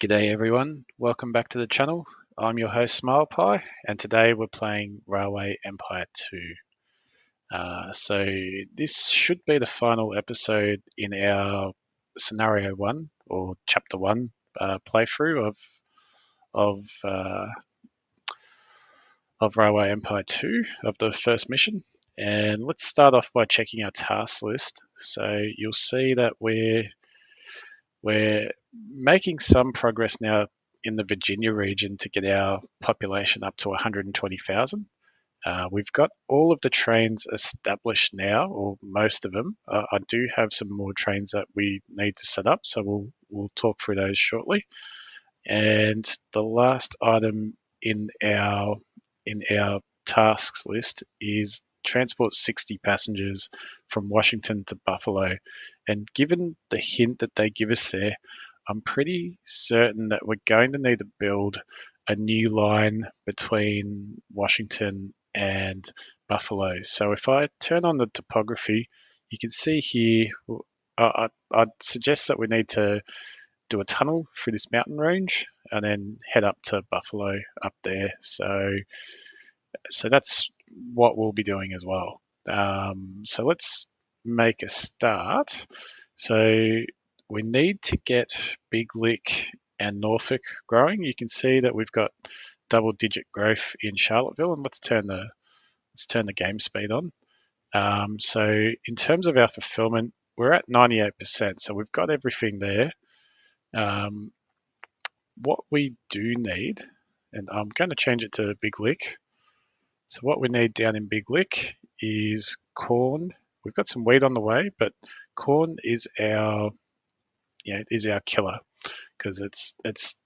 G'day everyone, welcome back to the channel. I'm your host Smile Pie, and today we're playing Railway Empire 2. So this should be the final episode in our Scenario 1 or Chapter 1 playthrough of, uh, of Railway Empire 2 of the first mission. And let's start off by checking our task list. So you'll see that we're making some progress now in the Virginia region to get our population up to 120,000. We've got all of the trains established now, or most of them. I do have some more trains that we need to set up, so we'll talk through those shortly. And the last item in our tasks list is transport 60 passengers from Washington to Buffalo. And given the hint that they give us there, I'm pretty certain that we're going to need to build a new line between Washington and Buffalo. So if I turn on the topography, you can see here, I'd suggest that we need to do a tunnel through this mountain range and then head up to Buffalo up there. So that's what we'll be doing as well. So let's make a start. So we need to get Big Lick and Norfolk growing. You can see that we've got double-digit growth in Charlottesville, and let's turn the game speed on. So in terms of our fulfillment, we're at 98%, so we've got everything there. What we do need, and I'm going to change it to Big Lick. So what we need down in Big Lick is corn. We've got some wheat on the way, but corn is our killer because it's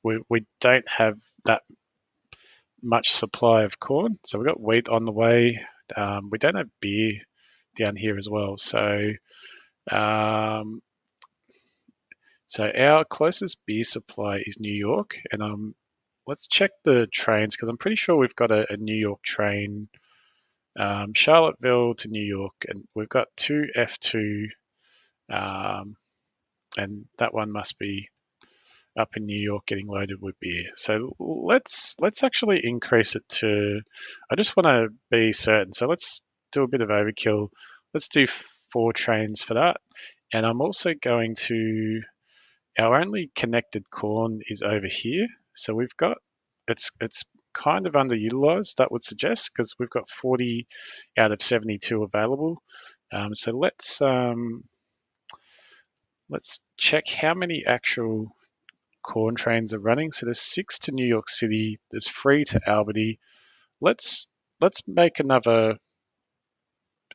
we don't have that much supply of corn. So we've got wheat on the way. We don't have beer down here as well. So our closest beer supply is New York, and let's check the trains because I'm pretty sure we've got a New York train, Charlottesville to New York, and we've got two F2, and that one must be up in New York getting loaded with beer. So let's actually increase it to. I just want to be certain. So let's do a bit of overkill. Let's do 4 trains for that, and I'm also going to. Our only connected corn is over here, so we've got it's kind of underutilized. That would suggest because we've got 40 out of 72 available. So let's check how many actual corn trains are running. So there's 6 to New York City. There's 3 to Albany. Let's make another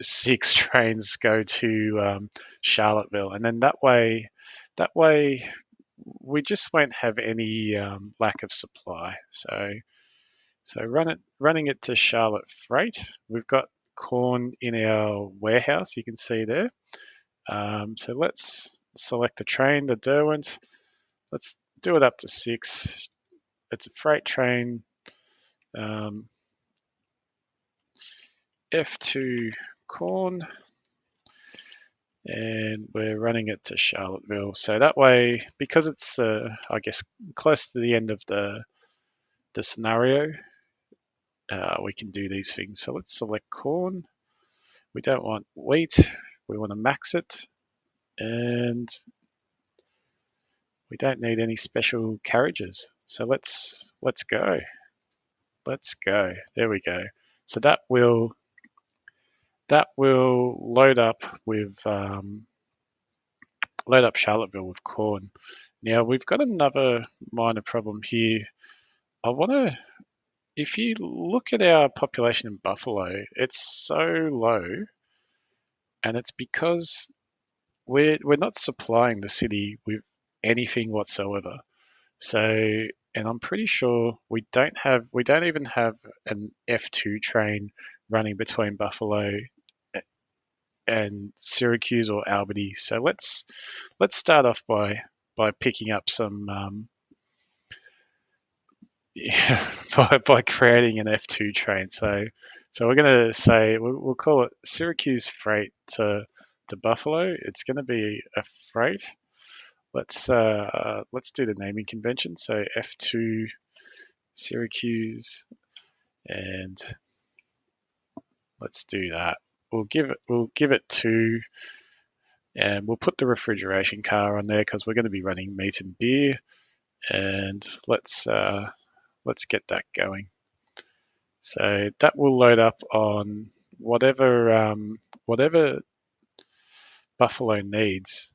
6 trains go to Charlottesville, and then that way we just won't have any lack of supply. So running it to Charlotte Freight. We've got corn in our warehouse. You can see there. So let's select a train, the Derwent. Let's do it up to 6. It's a freight train. F2 corn, and we're running it to Charlottesville. So that way, because it's I guess close to the end of the scenario, we can do these things. So let's select corn. We don't want wheat. We want to max it, and we don't need any special carriages. So let's go. Let's go. There we go. So that will load up Charlottesville with corn. Now we've got another minor problem here. I want to, if you look at our population in Buffalo, it's so low, and it's because we're not supplying the city with anything whatsoever. So, and I'm pretty sure we don't even have an F2 train running between Buffalo and Syracuse or Albany. So let's start off by picking up some by creating an F2 train. So we're going to say we'll call it Syracuse Freight to Buffalo. It's going to be a freight. let's do the naming convention. So F2 Syracuse, and let's do that. We'll give it 2, and we'll put the refrigeration car on there because we're going to be running meat and beer. And let's get that going. So that will load up on whatever Buffalo needs.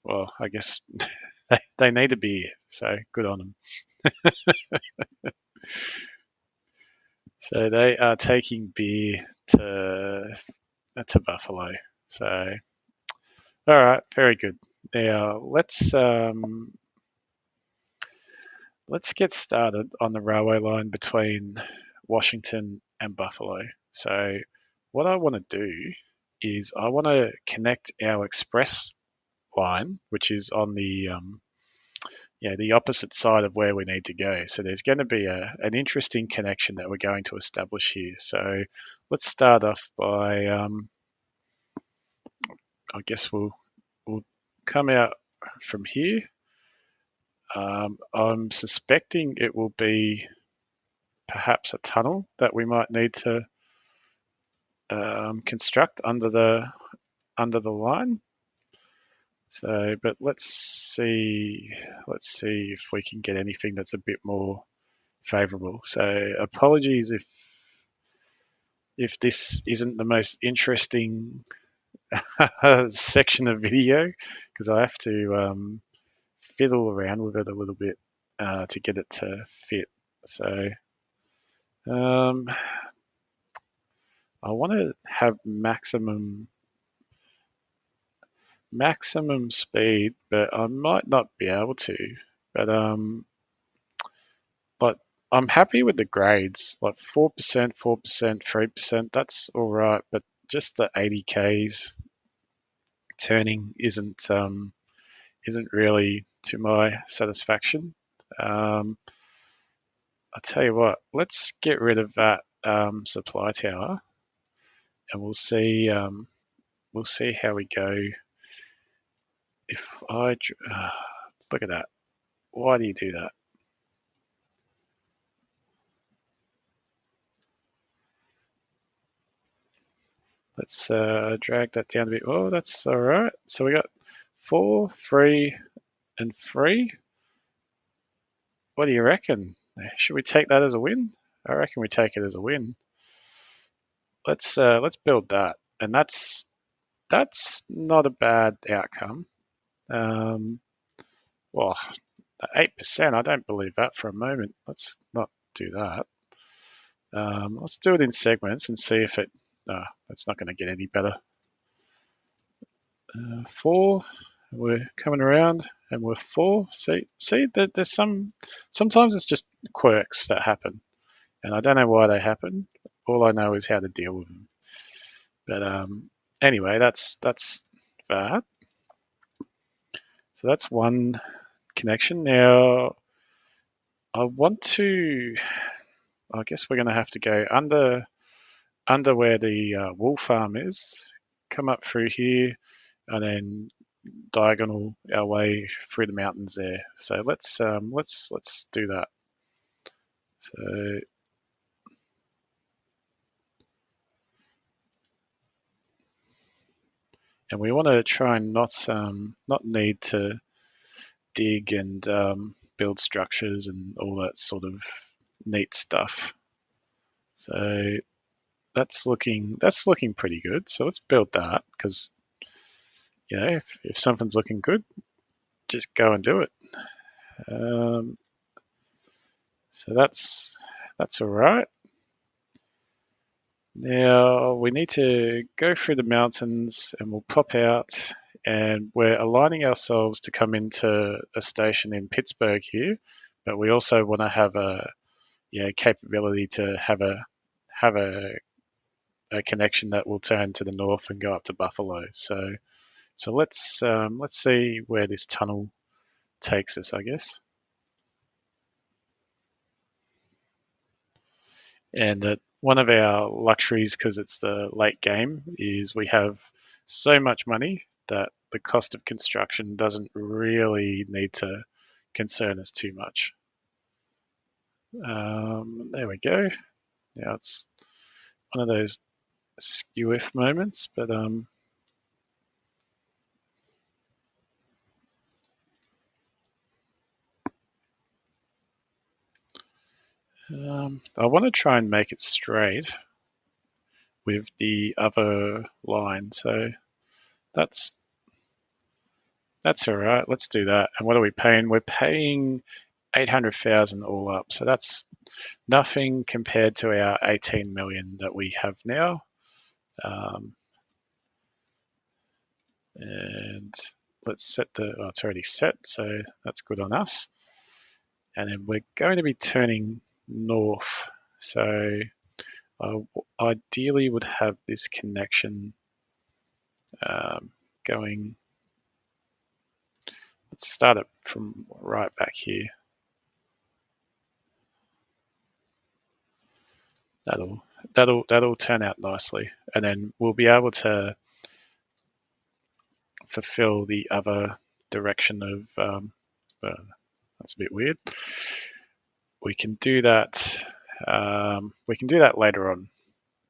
Well, I guess they need a beer, so good on them. So they are taking beer to Buffalo. So all right, very good. Now let's get started on the railway line between Washington and Buffalo. So what I want to do is I want to connect our express line, which is on the opposite side of where we need to go. So there's going to be an interesting connection that we're going to establish here. So let's start off by I guess we'll come out from here. I'm suspecting it will be perhaps a tunnel that we might need to construct under the line. So, but let's see if we can get anything that's a bit more favourable. So, apologies if this isn't the most interesting section of video because I have to fiddle around with it a little bit to get it to fit. So, um, I want to have maximum speed, but I might not be able to. But I'm happy with the grades, like 4%, 4%, 3%. That's all right, but just the 80 k's turning isn't really to my satisfaction. I'll tell you what, let's get rid of that supply tower, and we'll see how we go. If I look at that, why do you do that? Let's drag that down a bit. Oh, that's all right. So we got 4, 3, and 3. What do you reckon? Should we take that as a win? I reckon we take it as a win. Let's build that, and that's not a bad outcome. Well, 8%. I don't believe that for a moment. Let's not do that. Let's do it in segments and see if it. No, it's not going to get any better. 4. We're coming around, and we're 4. See, there's sometimes it's just quirks that happen, and I don't know why they happen. All I know is how to deal with them. But anyway, that's that. So that's one connection. Now I want to. I guess we're going to have to go under where the wool farm is, come up through here, and then diagonal our way through the mountains there. So let's do that. So and we want to try and not need to dig and build structures and all that sort of neat stuff. So that's looking pretty good. So let's build that because if something's looking good, just go and do it. So that's all right. Now we need to go through the mountains and we'll pop out, and we're aligning ourselves to come into a station in Pittsburgh here, but we also want to have a capability to have a connection that will turn to the north and go up to Buffalo. So let's see where this tunnel takes us, I guess. And one of our luxuries, because it's the late game, is we have so much money that the cost of construction doesn't really need to concern us too much. There we go. Now it's one of those skew if moments, but I want to try and make it straight with the other line, so that's all right. Let's do that. And what are we paying? We're paying 800,000 all up, so that's nothing compared to our 18 million that we have now. And let's set it's already set, so that's good on us. And then we're going to be turning north, so I ideally would have this connection going. Let's start it from right back here. That'll turn out nicely, and then we'll be able to fulfill the other direction of. That's a bit weird. We can do that. We can do that later on.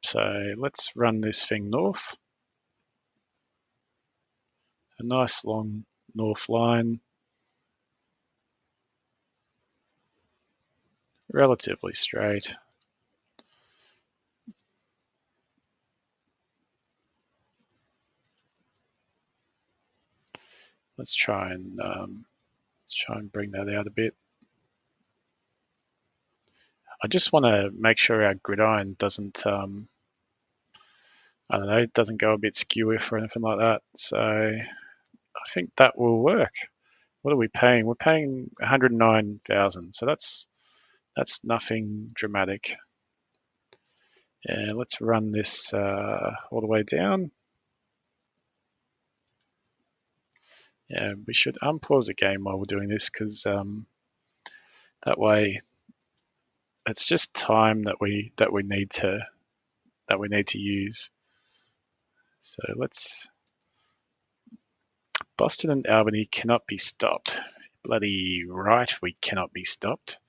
So let's run this thing north. A nice long north line. Relatively straight. Let's try and bring that out a bit. I just want to make sure our gridiron doesn't I don't know, doesn't go a bit skew-if or anything like that. So I think that will work. What are we paying? We're paying 109,000. So that's nothing dramatic. And let's run this all the way down. Yeah, we should unpause the game while we're doing this, because that way it's just time that we need to use. So let's. Boston and Albany cannot be stopped. Bloody right, we cannot be stopped.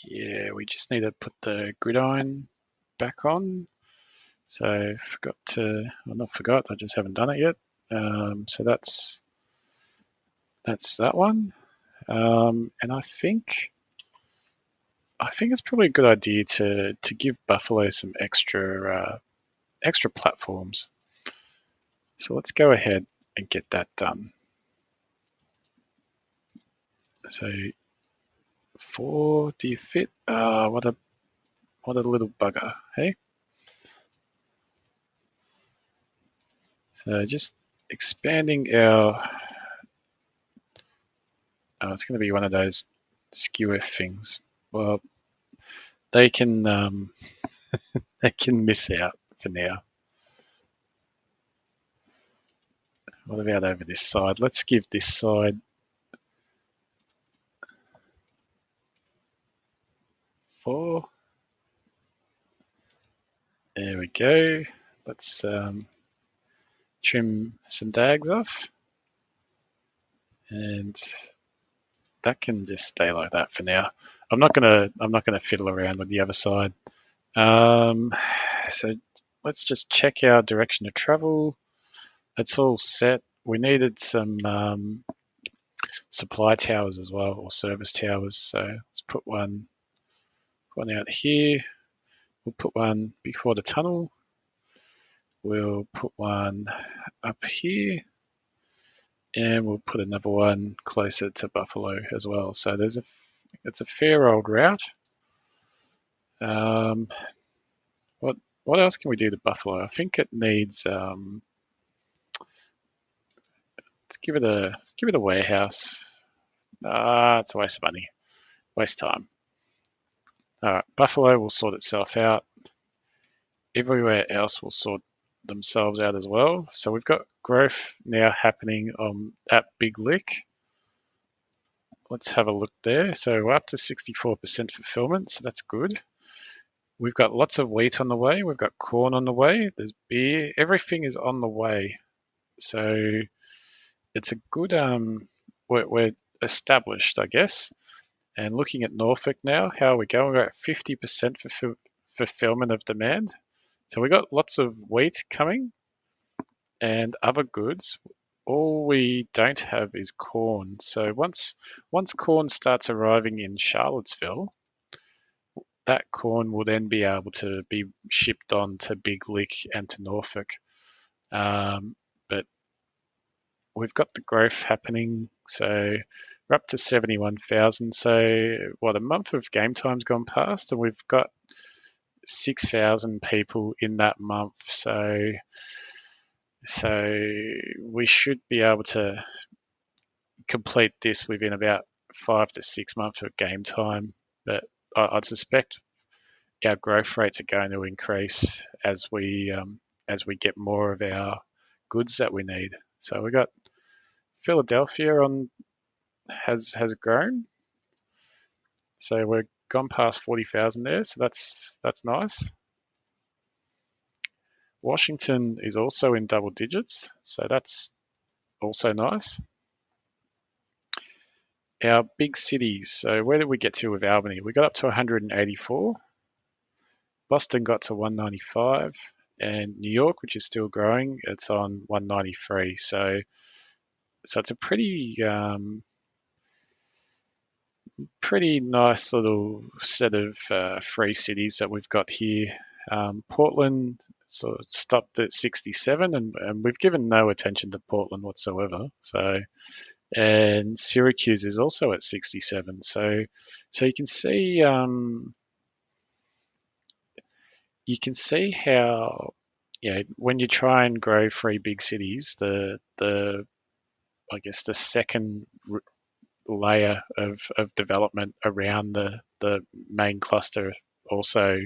Yeah, we just need to put the gridiron back on. So I just haven't done it yet. So that's that one. And I think it's probably a good idea to give Buffalo some extra platforms. So let's go ahead and get that done. So 4, do you fit? What a little bugger, hey? So just expanding our. It's going to be one of those skew-if things. Well, they can miss out for now. What about over this side? Let's give this side 4. There we go. Let's trim some dags off, and that can just stay like that for now. I'm not gonna fiddle around with the other side. So let's just check our direction of travel. It's all set. We needed some supply towers as well, or service towers. So let's put one out here. We'll put one before the tunnel. We'll put one up here, and we'll put another one closer to Buffalo as well. So it's a fair old route. What else can we do to Buffalo? I think it needs. Let's give it a warehouse. It's a waste of money, waste time. All right, Buffalo will sort itself out. Everywhere else will sort themselves out as well. So we've got growth now happening at Big Lick. Let's have a look there. So we're up to 64% fulfillment, so that's good. We've got lots of wheat on the way. We've got corn on the way. There's beer. Everything is on the way. So it's a good. We're established, I guess. And looking at Norfolk now, how are we going? We're at 50% fulfillment of demand. So we got lots of wheat coming and other goods. All we don't have is corn. So once corn starts arriving in Charlottesville, that corn will then be able to be shipped on to Big Lick and to Norfolk. But we've got the growth happening. So we're up to 71,000. So what, a month of game time's gone past, and we've got 6,000 people in that month. So we should be able to complete this within about 5 to 6 months of game time. But I'd suspect our growth rates are going to increase as we get more of our goods that we need. So we got Philadelphia has grown. So we're gone past 40,000 there. So that's nice. Washington is also in double digits. So that's also nice. Our big cities. So where did we get to with Albany? We got up to 184. Boston got to 195. And New York, which is still growing, it's on 193. So it's a pretty nice little set of free cities that we've got here. Portland sort of stopped at 67, and we've given no attention to Portland whatsoever. So, and Syracuse is also at 67. So you can see how, when you try and grow three big cities, the I guess the second layer of development around the main cluster also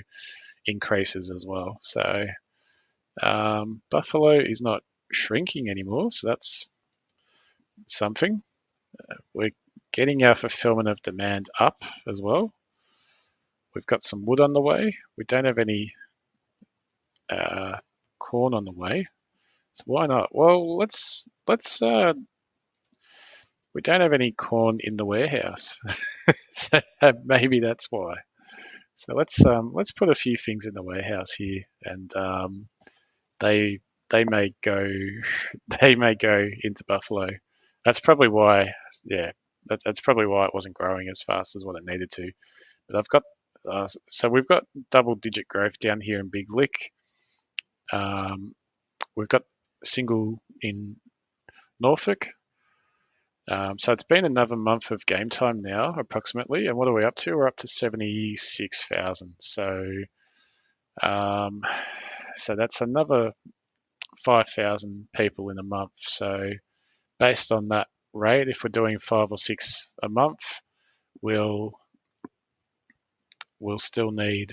increases as well. So Buffalo is not shrinking anymore, so that's something. We're getting our fulfillment of demand up as well. We've got some wood on the way. We don't have any corn on the way, so why not? Well, let's we don't have any corn in the warehouse, so maybe that's why. So let's put a few things in the warehouse here, and they they may go they may go into Buffalo. That's probably why. Yeah, that's probably why it wasn't growing as fast as what it needed to. But I've got so we've got double-digit growth down here in Big Lick. We've got single in Norfolk. So it's been another month of game time now, approximately. And what are we up to? We're up to 76,000. So that's another 5,000 people in a month. So based on that rate, if we're doing 5 or 6 a month, we'll still need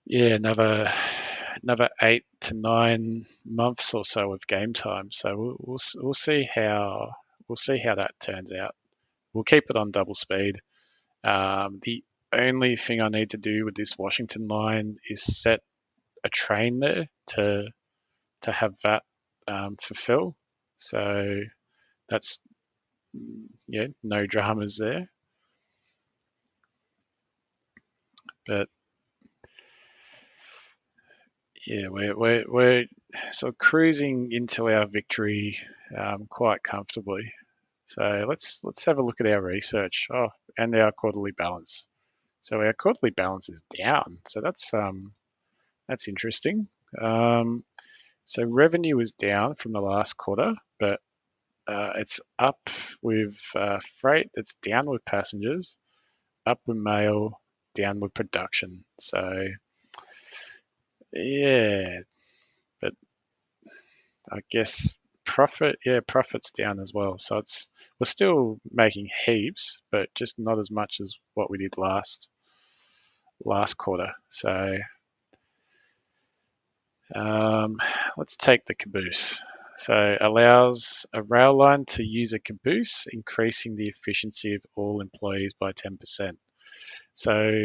another 8 to 9 months or so of game time. So we'll see how that turns out. We'll keep it on double speed. The only thing I need to do with this Washington line is set a train there to have that fulfill. So that's no dramas there. But yeah, we're sort of cruising into our victory quite comfortably. So let's have a look at our research. Oh, and our quarterly balance. So our quarterly balance is down. So that's interesting. So revenue is down from the last quarter, but it's up with freight. It's down with passengers, up with mail, down with production. So yeah, but I guess profit's down as well. So we're still making heaps, but just not as much as what we did last quarter. So let's take the caboose. So allows a rail line to use a caboose, increasing the efficiency of all employees by 10%. So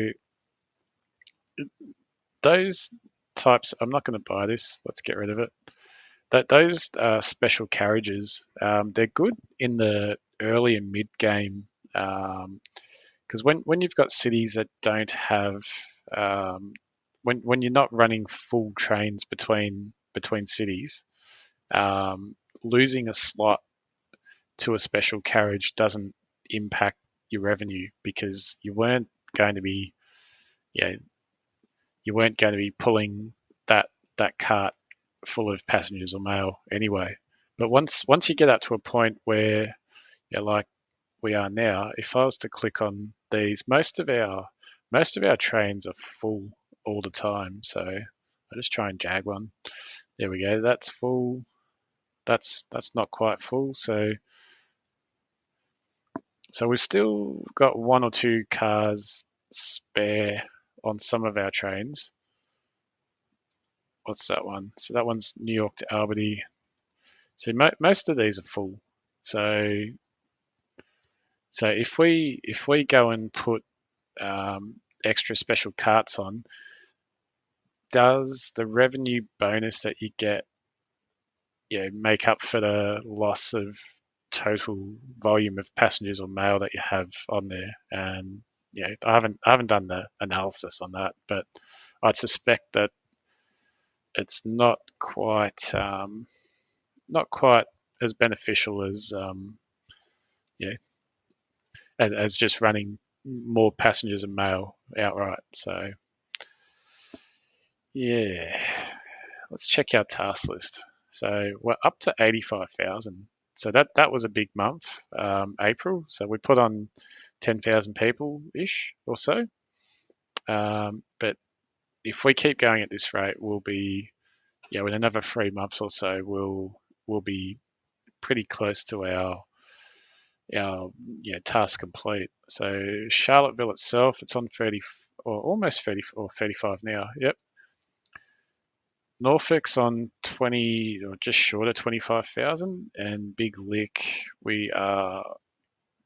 those types, I'm not going to buy this. Let's get rid of it. Those special carriages, they're good in the early and mid game, because when you've got cities that don't have when you're not running full trains between cities, losing a slot to a special carriage doesn't impact your revenue because going to be yeah you weren't going to be pulling that cart full of passengers or mail anyway. But once you get up to a point where like we are now, if I was to click on these, most of our trains are full all the time. So I just try and jag one. There we go. That's full. That's not quite full. So we've still got one or two cars spare on some of our trains. What's that one? So that one's New York to Albany. So most of these are full. So if we go and put extra special carts on, does the revenue bonus that you get make up for the loss of total volume of passengers or mail that you have on there? And I haven't done the analysis on that, but I'd suspect that it's not quite as beneficial yeah as just running more passengers and mail outright. So yeah, let's check our task list. So we're up to 85,000. So that was a big month, April. So we put on 10,000 people ish or so. But if we keep going at this rate, we'll be in another 3 months or so, we'll be pretty close to our task complete. So Charlottesville itself, it's on 30 or almost 30 or 35 now. Yep. Norfolk's on 20 or just short of 25,000, and Big Lick we are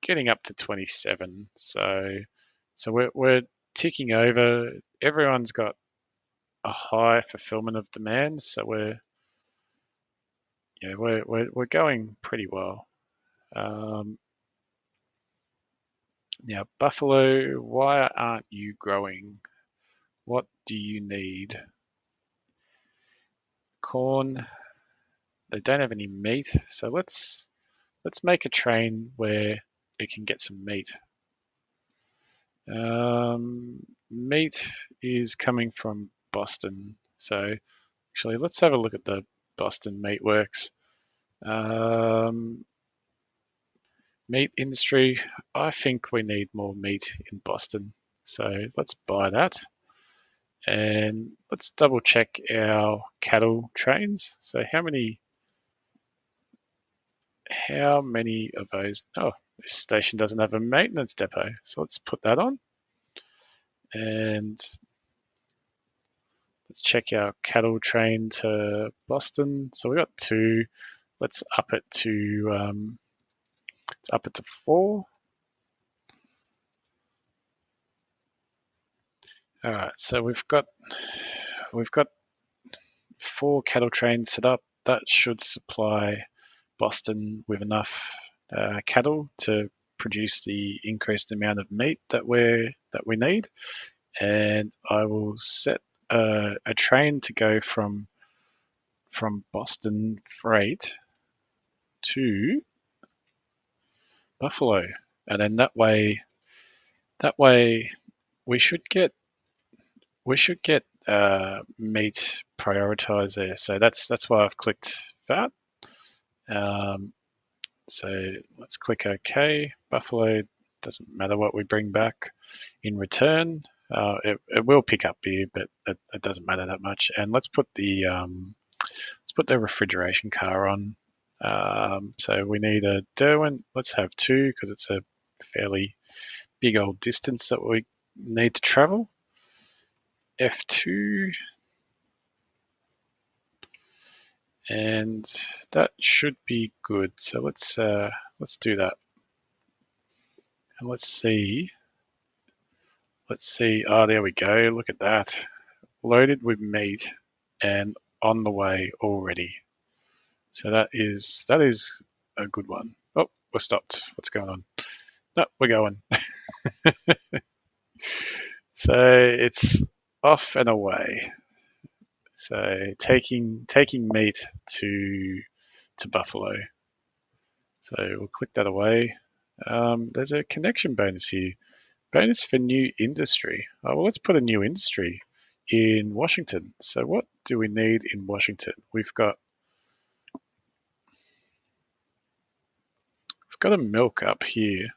getting up to 27. So we're ticking over. Everyone's got a high fulfillment of demand, so we're going pretty well. Now Buffalo, why aren't you growing? What do you need? Corn. They don't have any meat, so let's make a train where it can get some meat. Meat is coming from Boston, so actually let's have a look at the Boston Meat Works. Meat industry. I think we need more meat in Boston, so let's buy that. And let's double check our cattle trains. So how many of those? Oh, this station doesn't have a maintenance depot, so let's put that on. And let's check our cattle train to Boston. So we got 2. Let's up it to 4. All right, so we've got 4 cattle trains set up. That should supply Boston with enough cattle to produce the increased amount of meat that we need. And I will set a train to go from Boston Freight to Buffalo, and then that way we should get meat prioritized there. So that's why I've clicked that. So let's click OK. Buffalo, doesn't matter what we bring back in return. It will pick up beer, but it doesn't matter that much. And let's put the refrigeration car on. So we need a Derwent. Let's have 2 because it's a fairly big old distance that we need to travel. F2, and that should be good. So let's do that, and let's see Let's see. Oh, there we go. Look at that. Loaded with meat and on the way already. So that is a good one. Oh, we're stopped. What's going on? No, we're going. So it's off and away. So taking meat to Buffalo. So we'll click that away. There's a connection bonus here. Bonus for new industry. Oh, well, let's put a new industry in Washington. So what do we need in Washington? We've got a milk up here.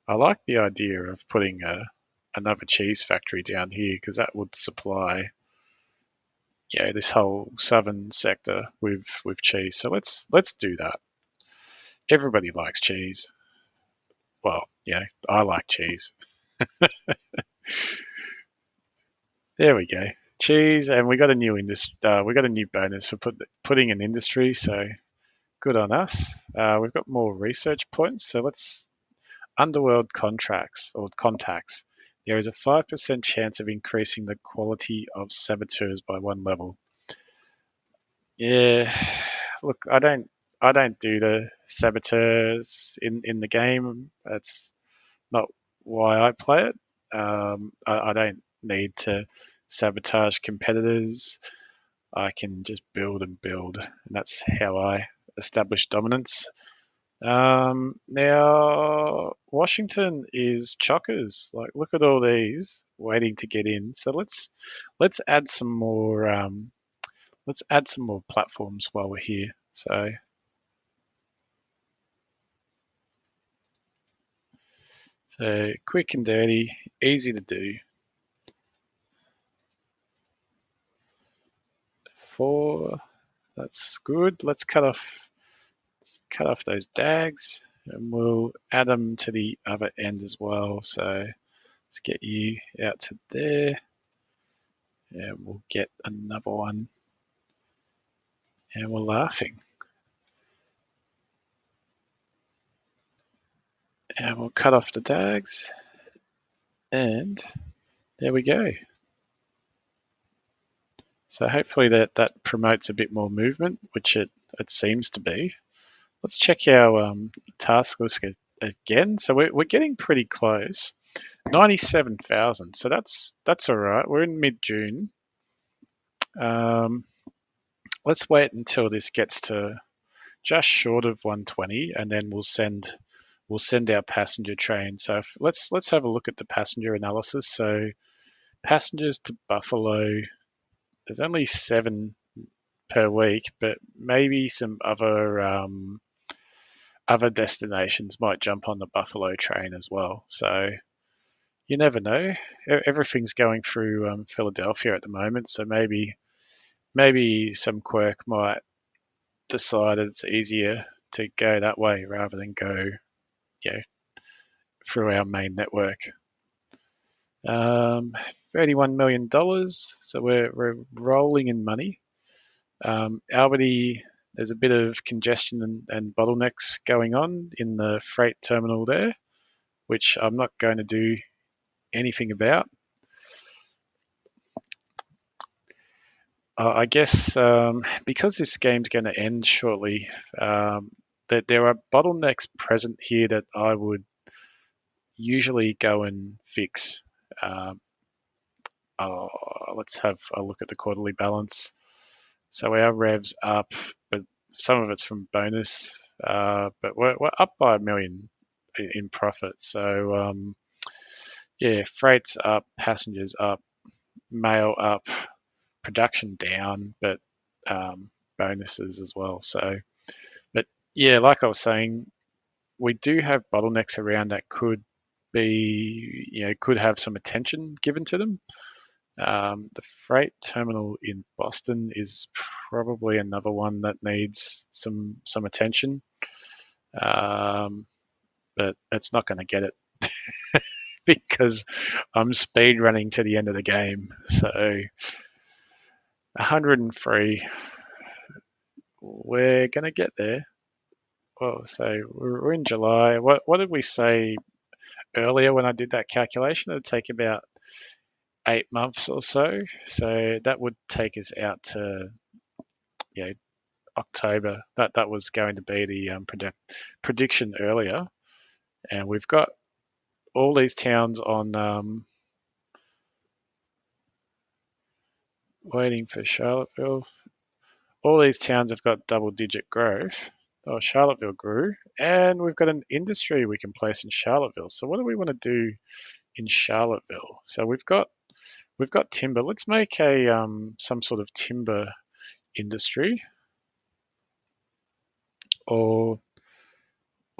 I like the idea of putting another cheese factory down here because that would supply this whole southern sector with cheese. So let's do that. Everybody likes cheese. Well, I like cheese. There we go. Cheese, and we got a new we got a new bonus for putting an industry. So good on us. We've got more research points. So let's underworld contracts or contacts. There is a 5% chance of increasing the quality of saboteurs by one level. Yeah, look, I don't do the saboteurs in the game. That's not why I play it. I don't need to sabotage competitors. I can just build and build, and that's how I establish dominance. Now Washington is chockers. Like, look at all these waiting to get in. So let's add some more. Let's add some more platforms while we're here. So quick and dirty, easy to do. 4. That's good. Let's cut off those dags, and we'll add them to the other end as well. So let's get you out to there, and we'll get another one. And we're laughing. And we'll cut off the dags, and there we go. So hopefully that promotes a bit more movement, which it seems to be. Let's check our task list again. So we're getting pretty close. 97,000. So that's all right. We're in mid-June. Let's wait until this gets to just short of 120, and then we'll send our passenger train. So let's have a look at the passenger analysis. So passengers to Buffalo, there's only 7 per week, but maybe some other destinations might jump on the Buffalo train as well. So you never know. Everything's going through Philadelphia at the moment, so maybe some quirk might decide it's easier to go that way rather than go, you know, through our main network. $31 million. So we're rolling in money. Albany, there's a bit of congestion and bottlenecks going on in the freight terminal there, which I'm not going to do anything about. I guess because this game's going to end shortly, that there are bottlenecks present here that I would usually go and fix. Let's have a look at the quarterly balance. So our rev's up, but some of it's from bonus. But we're up by $1 million in profit. So freight's up, passengers up, mail up, production down, but bonuses as well. So, but yeah, like I was saying, we do have bottlenecks around that could have some attention given to them. The freight terminal in Boston is probably another one that needs some attention, but it's not going to get it because I'm speed running to the end of the game. So 103, we're going to get there. Well, so we're in July. What did we say earlier when I did that calculation, it'd take about 8 months or so. So that would take us out to, you know, October. That was going to be the prediction earlier, and we've got all these towns on waiting for Charlottesville. All these towns have got double-digit growth. Oh, Charlottesville grew, and we've got an industry we can place in Charlottesville. So what do we want to do in Charlottesville? So we've got timber. Let's make a some sort of timber industry, or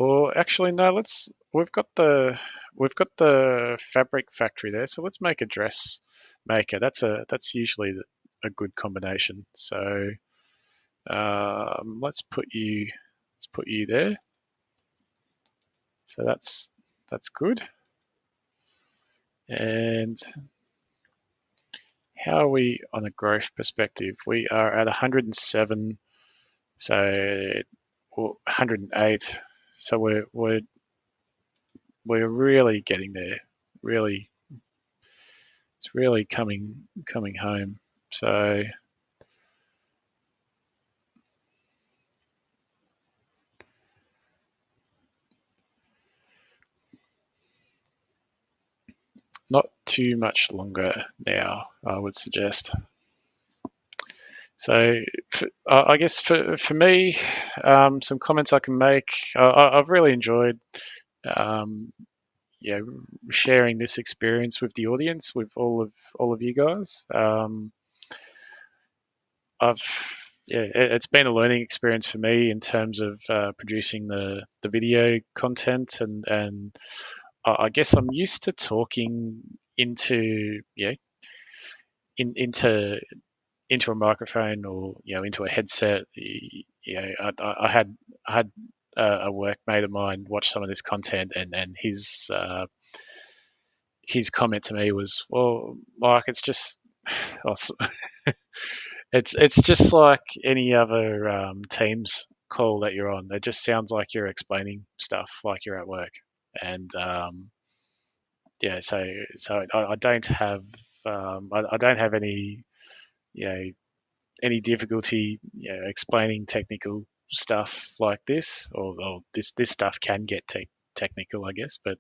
or actually no. We've got the fabric factory there. So let's make a dress maker. That's usually a good combination. So let's put you there. So that's good. And how are we on a growth perspective? We are at 107, so 108. So we're really getting there. Really, it's really coming home. So not too much longer now, I would suggest. So I guess for me, some comments I can make. I've really enjoyed um, yeah, sharing this experience with the audience, with all of you guys. I've yeah, it's been a learning experience for me in terms of producing the video content, and I guess I'm used to talking into into a microphone, or into a headset. I had a workmate of mine watch some of this content, and his comment to me was, "Well, Mike, it's just oh, it's just like any other Teams call that you're on. It just sounds like you're explaining stuff like you're at work." And yeah, so I don't have I don't have any you know any difficulty explaining technical stuff like this, or this stuff can get technical, I guess. But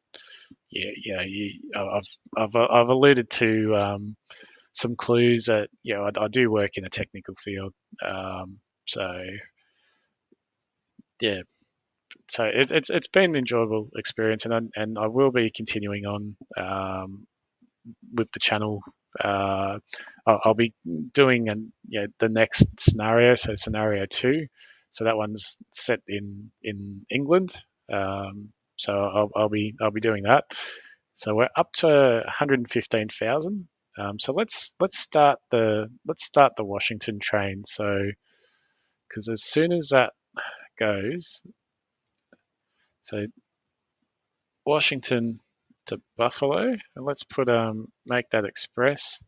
I've alluded to some clues that I do work in a technical field. So yeah, so it's been an enjoyable experience, and I will be continuing on with the channel. I'll be doing the next scenario, so scenario 2. So that one's set in England. So I'll be doing that. So we're up to 115,000. So let's start the Washington train. So because as soon as that goes, so Washington to Buffalo, and let's put make that express.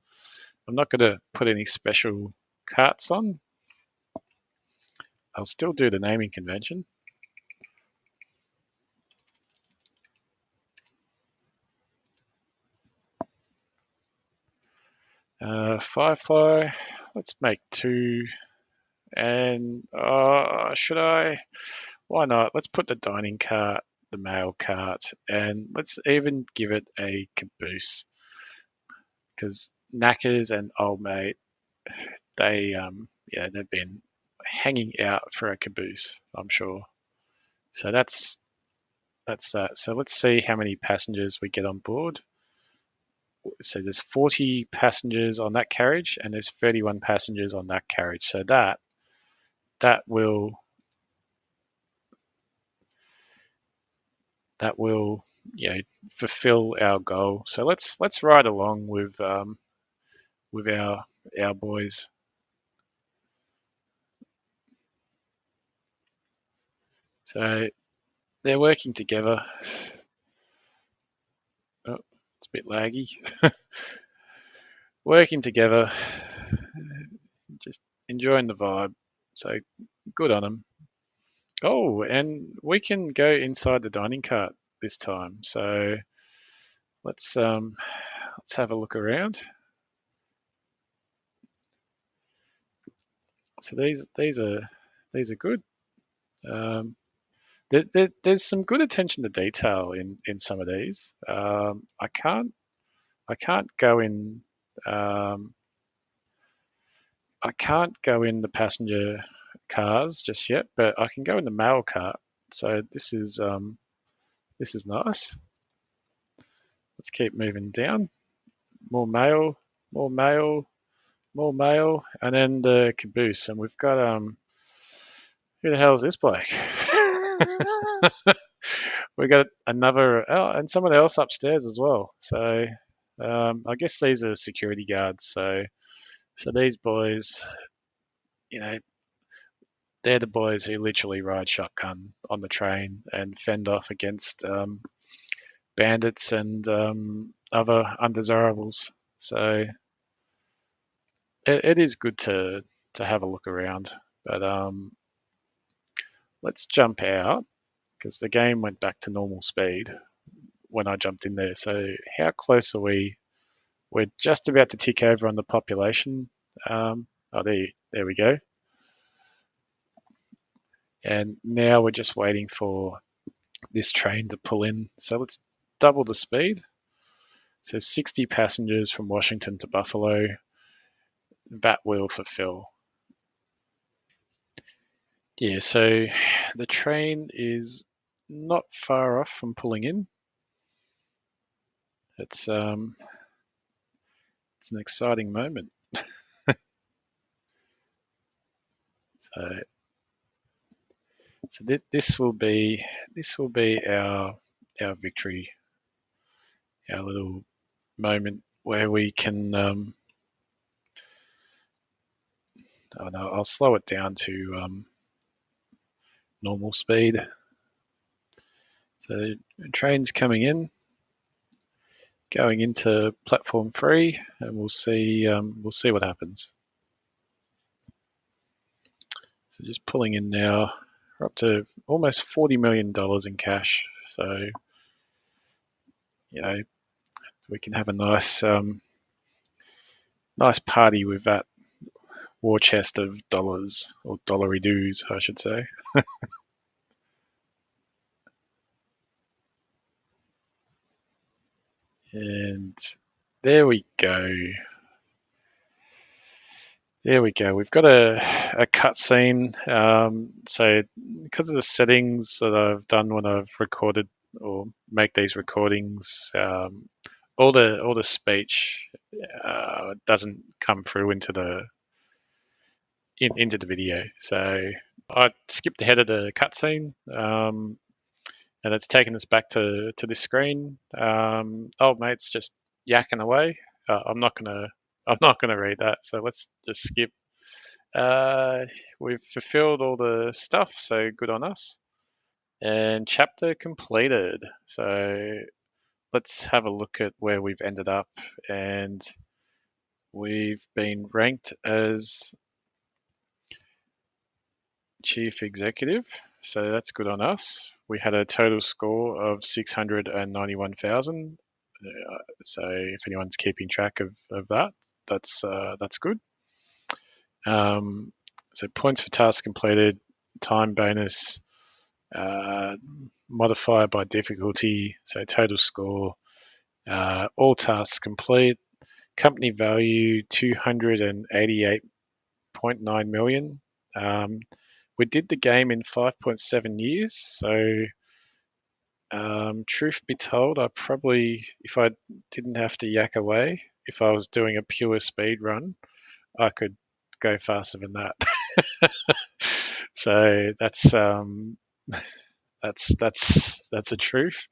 I'm not going to put any special carts on. I'll still do the naming convention. Firefly, let's make 2. And should I? Why not? Let's put the dining cart, the mail cart, and let's even give it a caboose, because Knackers and Old Mate, they've been hanging out for a caboose, I'm sure. So that's that. So let's see how many passengers we get on board. So there's 40 passengers on that carriage, and there's 31 passengers on that carriage. So that will fulfill our goal. So let's ride along with our boys. So they're working together. Oh, it's a bit laggy. Working together, just enjoying the vibe. So good on them. Oh, and we can go inside the dining cart this time. So let's have a look around. So these are good. Um, there's some good attention to detail in some of these. I can't go in. Um, I can't go in the passenger cars just yet, but I can go in the mail cart. So this is nice. Let's keep moving down. More mail, more mail, more mail, and then the caboose. And we've got who the hell is this bloke? We got another, oh, and someone else upstairs as well. So I guess these are security guards. So these boys, you know, they're the boys who literally ride shotgun on the train and fend off against bandits and other undesirables. So it is good to have a look around. But let's jump out because the game went back to normal speed when I jumped in there. So how close are we? We're just about to tick over on the population. Oh, there we go. And now we're just waiting for this train to pull in. So let's double the speed. So 60 passengers from Washington to Buffalo. That will fulfill. Yeah, so the train is not far off from pulling in. It's an exciting moment. So, so this will be our victory, our little moment where we can. Oh no, I'll slow it down to normal speed. So trains coming in, going into platform 3, and we'll see what happens. So just pulling in now, we're up to almost $40 million in cash. So we can have a nice party with that war chest of dollars, or dollary doos, I should say. And there we go. There we go. We've got a cutscene. So because of the settings that I've done when I've recorded or make these recordings, all the speech doesn't come through into the video. So I skipped ahead of the cutscene, and it's taken us back to this screen. Old mate's just yakking away. I'm not gonna read that. So let's just skip. We've fulfilled all the stuff, so good on us. And chapter completed. So let's have a look at where we've ended up. And we've been ranked as chief executive. So that's good on us. We had a total score of 691,000. So if anyone's keeping track of that, that's good. So points for tasks completed, time bonus, modifier by difficulty, so total score, all tasks complete, company value 288.9 million. We did the game in 5.7 years, so truth be told, I probably, if I didn't have to yak away, if I was doing a pure speed run, I could go faster than that. So that's a truth.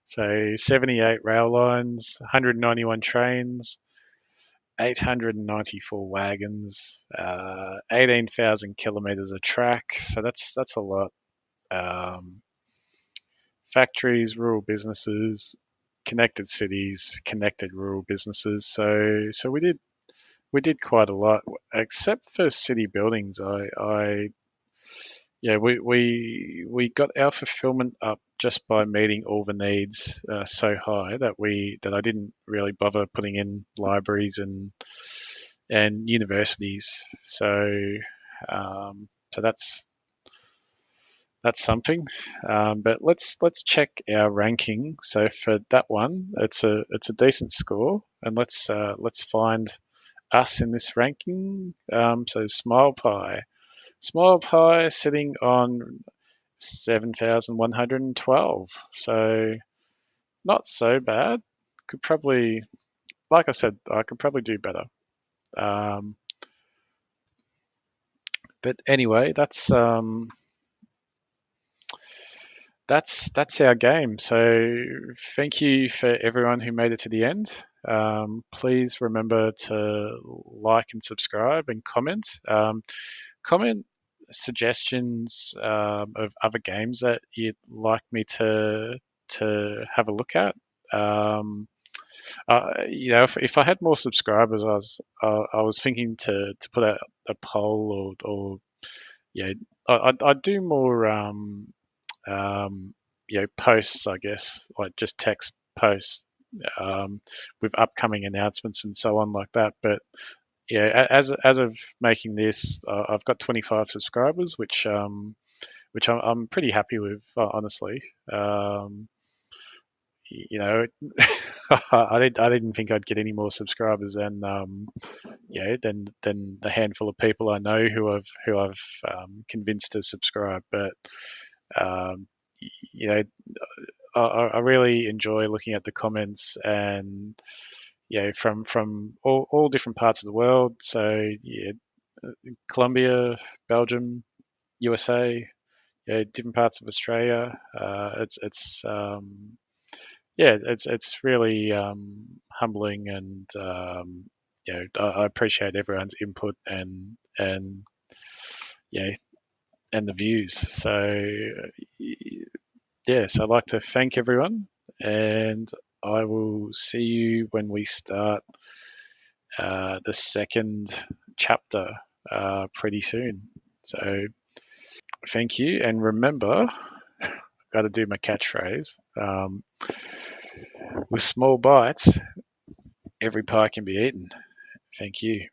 So 78 rail lines, 191 trains, 894 wagons, 18,000 kilometers of track. So that's a lot. Um, Factories, rural businesses, connected cities, connected rural businesses. So we did quite a lot, except for city buildings. I yeah, we got our fulfillment up just by meeting all the needs so high that I didn't really bother putting in libraries and universities. So that's something. But let's check our ranking. So for that one, it's a decent score, and let's find us in this ranking. So Smile Pie sitting on 7,112. So not so bad. Could probably, like I said, I could probably do better. Um, but anyway, that's our game. So thank you for everyone who made it to the end. Please remember to like and subscribe and comment. Comment suggestions of other games that you'd like me to have a look at. If I had more subscribers, I was thinking to put out a poll or yeah, I'd do more posts, I guess, like just text posts um, with upcoming announcements and so on like that. But yeah, as of making this, I've got 25 subscribers, which I'm pretty happy with, honestly. You know, I didn't think I'd get any more subscribers than the handful of people I know who I've convinced to subscribe. But um, you know, I really enjoy looking at the comments and from all different parts of the world. So yeah, Colombia, Belgium, USA, yeah, different parts of Australia. It's really humbling, and I appreciate everyone's input and yeah and the views. So yes, I'd like to thank everyone, and I will see you when we start the second chapter pretty soon. So thank you, and remember, I've got to do my catchphrase. With small bites, every pie can be eaten. Thank you.